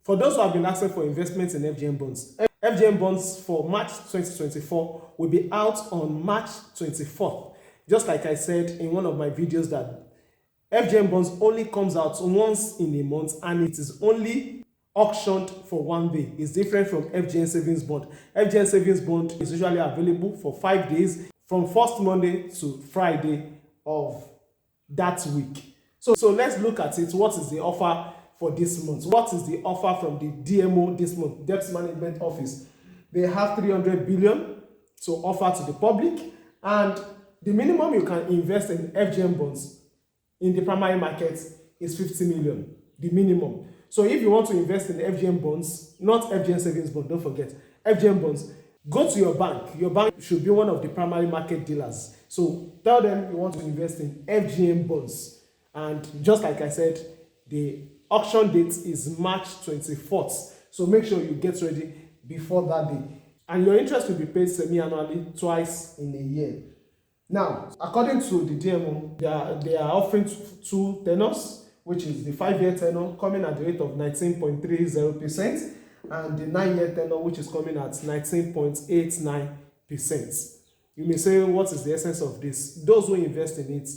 For those who have been asking for investments in FGN bonds, FGN bonds for March 2024 will be out on March 24th. Just like I said in one of my videos that FGN bonds only comes out once in a month and it is only auctioned for 1 day. It's different from FGN savings bond. FGN savings bond is usually available for 5 days from first Monday to Friday of that week. So let's look at it. What is the offer for this month? What is the offer from the DMO this month, Debt Management Office? They have 300 billion to offer to the public, and the minimum you can invest in FGN bonds in the primary market is 50 million, the minimum. So if you want to invest in FGN bonds, not FGN savings bond, don't forget, FGN bonds, go to your bank. Your bank should be one of the primary market dealers. So tell them you want to invest in FGN bonds. And just like I said, the auction date is March 24th. So make sure you get ready before that day. And your interest will be paid semi-annually twice in a year. Now, according to the DMO, they are offering 2 tenors, which is the 5-year tenor coming at the rate of 19.30% and the 9-year tenor, which is coming at 19.89%. You may say, what is the essence of this? Those who invest in it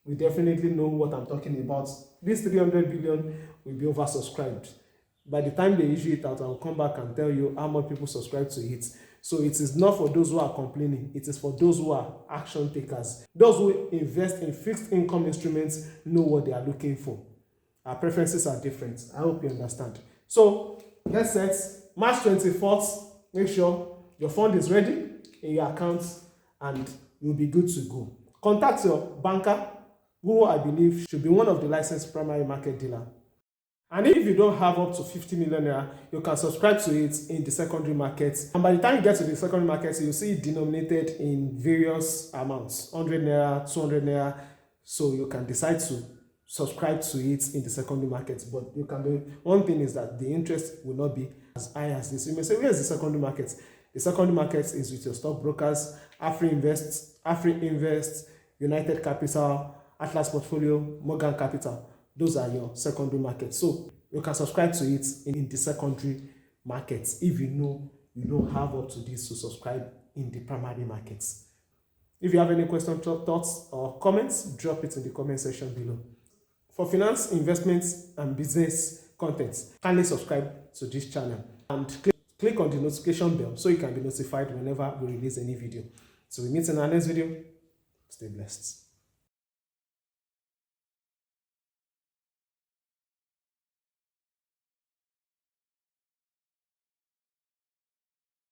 will definitely know what I'm talking about. This 300 billion will be oversubscribed. By the time they issue it out, I'll come back and tell you how much people subscribe to it. So it is not for those who are complaining. It is for those who are action takers. Those who invest in fixed income instruments know what they are looking for. Our preferences are different. I hope you understand. So let's set March 24th. Make sure your fund is ready in your account and you'll be good to go. Contact your banker, who I believe should be one of the licensed primary market dealer. And if you don't have up to 50 million naira, you can subscribe to it in the secondary market. And by the time you get to the secondary market, you'll see it denominated in various amounts, 100 naira, 200 naira. So you can decide to subscribe to it in the secondary market. But you can do, one thing is that the interest will not be as high as this. You may say, where is the secondary market? The secondary market is with your stockbrokers, Afri-Invest, United Capital, Atlas Portfolio, Morgan Capital. Those are your secondary markets. So you can subscribe to it in the secondary markets if you know you don't have up to this to subscribe in the primary markets. If you have any questions, thoughts, or comments, drop it in the comment section below. For finance, investments, and business content, kindly subscribe to this channel and click on the notification bell so you can be notified whenever we release any video. So we meet in our next video. Stay blessed.